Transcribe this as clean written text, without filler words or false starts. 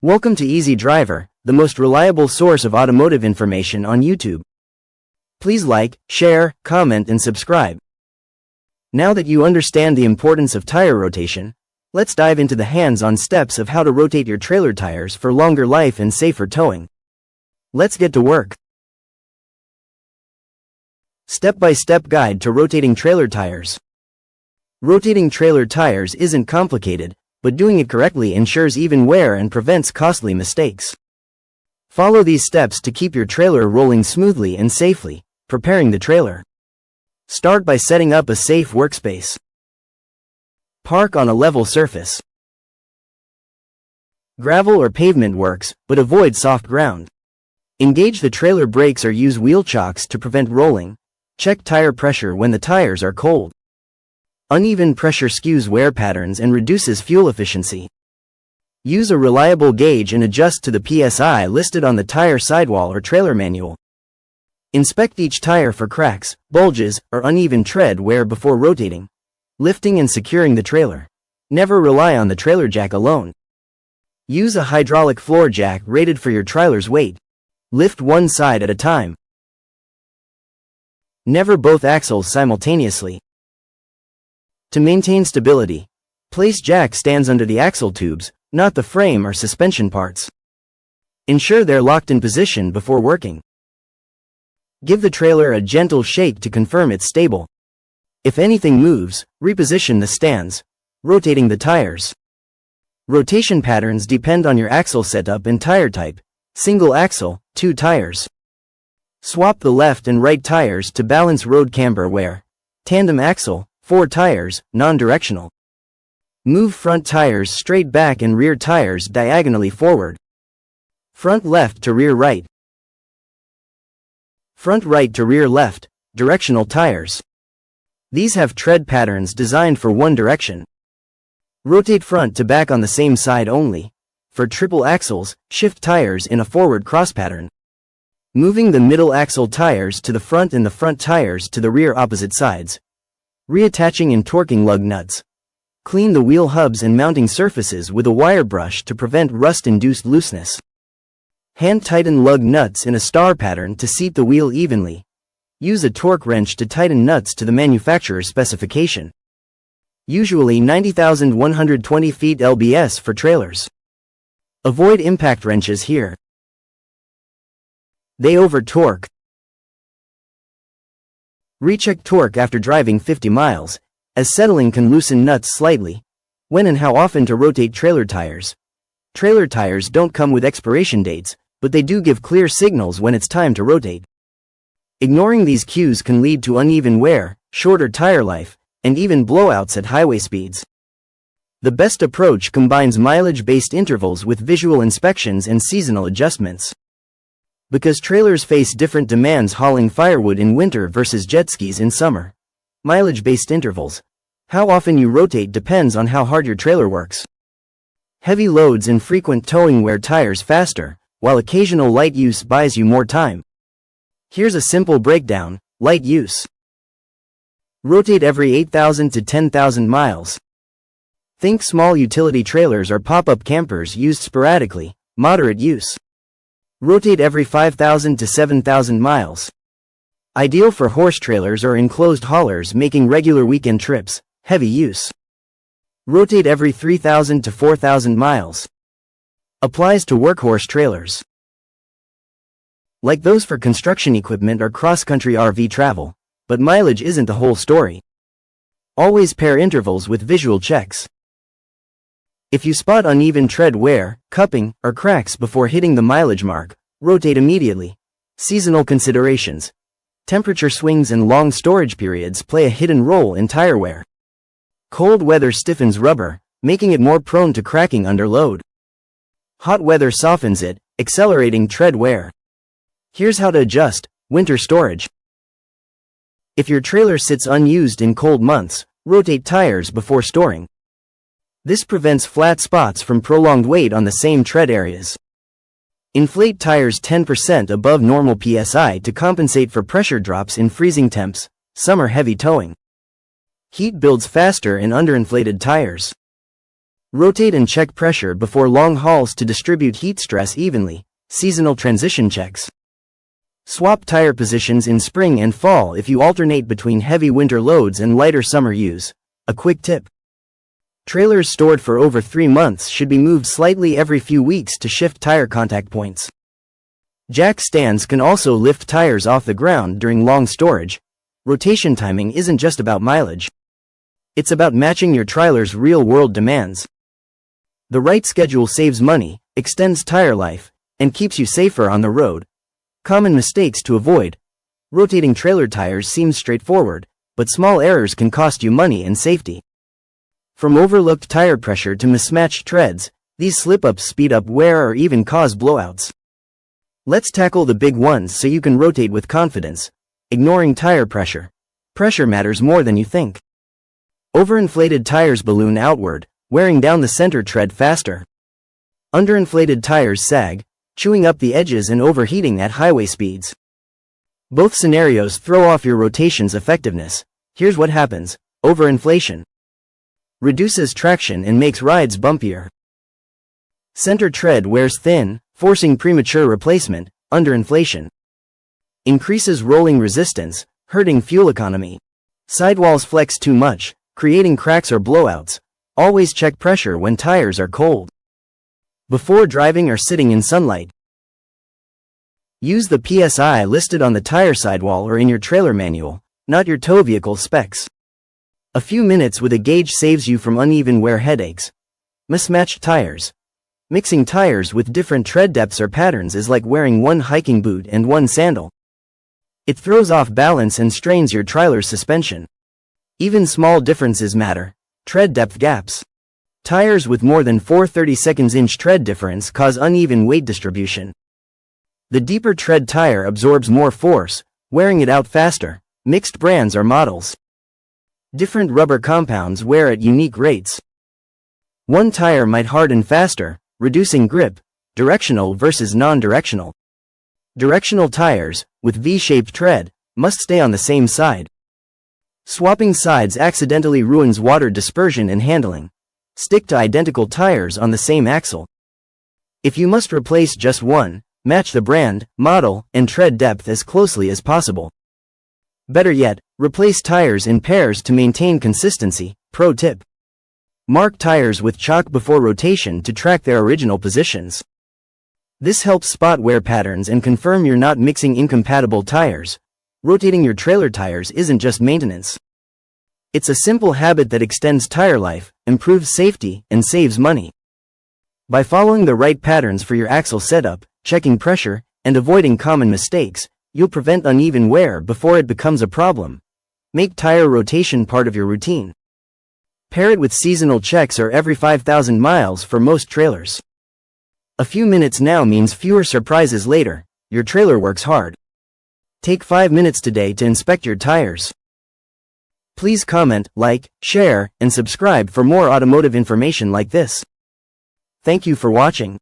Welcome to Easy Driver, the most reliable source of automotive information on YouTube. Please like, share, comment and subscribe. Now that you understand the importance of tire rotation, let's dive into the hands-on steps of how to rotate your trailer tires for longer life and safer towing. Let's get to work. Step-by-step guide to rotating trailer tires. Rotating trailer tires isn't complicated, but doing it correctly ensures even wear and prevents costly mistakes. Follow these steps to keep your trailer rolling smoothly and safely. Preparing the trailer. Start by setting up a safe workspace. Park on a level surface. Gravel or pavement works, but avoid soft ground. Engage the trailer brakes or use wheel chocks to prevent rolling. Check tire pressure when the tires are cold. Uneven pressure skews wear patterns and reduces fuel efficiency. Use a reliable gauge and adjust to the PSI listed on the tire sidewall or trailer manual. Inspect each tire for cracks, bulges, or uneven tread wear before rotating. Lifting and securing the trailer. Never rely on the trailer jack alone. Use a hydraulic floor jack rated for your trailer's weight. Lift one side at a time. Never both axles simultaneously. To maintain stability, place jack stands under the axle tubes, not the frame or suspension parts. Ensure they're locked in position before working. Give the trailer a gentle shake to confirm it's stable. If anything moves, reposition the stands, rotating the tires. Rotation patterns depend on your axle setup and tire type. Single axle, 2 tires. Swap the left and right tires to balance road camber wear. Tandem axle, 4 tires, non-directional. Move front tires straight back and rear tires diagonally forward. Front left to rear right. Front right to rear left, directional tires. These have tread patterns designed for one direction. Rotate front to back on the same side only. For triple axles, shift tires in a forward cross pattern. Moving the middle axle tires to the front and the front tires to the rear opposite sides. Reattaching and torquing lug nuts. Clean the wheel hubs and mounting surfaces with a wire brush to prevent rust-induced looseness. Hand tighten lug nuts in a star pattern to seat the wheel evenly. Use a torque wrench to tighten nuts to the manufacturer's specification. Usually 90,120 feet lbs for trailers. Avoid impact wrenches here. They over-torque. Recheck torque after driving 50 miles, as settling can loosen nuts slightly. When and how often to rotate trailer tires. Trailer tires don't come with expiration dates, but they do give clear signals when it's time to rotate. Ignoring these cues can lead to uneven wear, shorter tire life, and even blowouts at highway speeds. The best approach combines mileage-based intervals with visual inspections and seasonal adjustments. Because trailers face different demands hauling firewood in winter versus jet skis in summer. Mileage-based intervals. How often you rotate depends on how hard your trailer works. Heavy loads and frequent towing wear tires faster, while occasional light use buys you more time. Here's a simple breakdown. Light use. Rotate every 8,000 to 10,000 miles. Think small utility trailers or pop-up campers used sporadically. Moderate use. Rotate every 5,000 to 7,000 miles. Ideal for horse trailers or enclosed haulers making regular weekend trips. Heavy use. Rotate every 3,000 to 4,000 miles. Applies to workhorse trailers. Like those for construction equipment or cross-country RV travel. But mileage isn't the whole story. Always pair intervals with visual checks. If you spot uneven tread wear, cupping, or cracks before hitting the mileage mark, rotate immediately. Seasonal considerations. Temperature swings and long storage periods play a hidden role in tire wear. Cold weather stiffens rubber, making it more prone to cracking under load. Hot weather softens it, accelerating tread wear. Here's how to adjust. Winter storage. If your trailer sits unused in cold months, rotate tires before storing. This prevents flat spots from prolonged weight on the same tread areas. Inflate tires 10% above normal PSI to compensate for pressure drops in freezing temps. Summer heavy towing. Heat builds faster in underinflated tires. Rotate and check pressure before long hauls to distribute heat stress evenly. Seasonal transition checks. Swap tire positions in spring and fall if you alternate between heavy winter loads and lighter summer use. A quick tip. Trailers stored for over 3 months should be moved slightly every few weeks to shift tire contact points. Jack stands can also lift tires off the ground during long storage. Rotation timing isn't just about mileage. It's about matching your trailer's real-world demands. The right schedule saves money, extends tire life, and keeps you safer on the road. Common mistakes to avoid. Rotating trailer tires seems straightforward, but small errors can cost you money and safety. From overlooked tire pressure to mismatched treads, these slip-ups speed up wear or even cause blowouts. Let's tackle the big ones so you can rotate with confidence. Ignoring tire pressure. Pressure matters more than you think. Overinflated tires balloon outward, wearing down the center tread faster. Underinflated tires sag, chewing up the edges and overheating at highway speeds. Both scenarios throw off your rotation's effectiveness. Here's what happens. Overinflation reduces traction and makes rides bumpier. Center tread wears thin, forcing premature replacement. Underinflation increases rolling resistance, hurting fuel economy. Sidewalls flex too much, creating cracks or blowouts. Always check pressure when tires are cold. Before driving or sitting in sunlight. Use the PSI listed on the tire sidewall or in your trailer manual, not your tow vehicle specs. A few minutes with a gauge saves you from uneven wear headaches. Mismatched tires. Mixing tires with different tread depths or patterns is like wearing one hiking boot and one sandal. It throws off balance and strains your trailer's suspension. Even small differences matter. Tread depth gaps. Tires with more than 4/32 inch tread difference cause uneven weight distribution. The deeper tread tire absorbs more force, wearing it out faster. Mixed brands or models. Different rubber compounds wear at unique rates. One tire might harden faster, reducing grip. Directional versus non-directional. Directional tires, with V-shaped tread, must stay on the same side. Swapping sides accidentally ruins water dispersion and handling. Stick to identical tires on the same axle. If you must replace just one, match the brand, model, and tread depth as closely as possible. Better yet, replace tires in pairs to maintain consistency. Pro tip. Mark tires with chalk before rotation to track their original positions. This helps spot wear patterns and confirm you're not mixing incompatible tires. Rotating your trailer tires isn't just maintenance. It's a simple habit that extends tire life, improves safety, and saves money. By following the right patterns for your axle setup, checking pressure, and avoiding common mistakes, you'll prevent uneven wear before it becomes a problem. Make tire rotation part of your routine. Pair it with seasonal checks or every 5,000 miles for most trailers. A few minutes now means fewer surprises later. Your trailer works hard. Take 5 minutes today to inspect your tires. Please comment, like, share, and subscribe for more automotive information like this. Thank you for watching.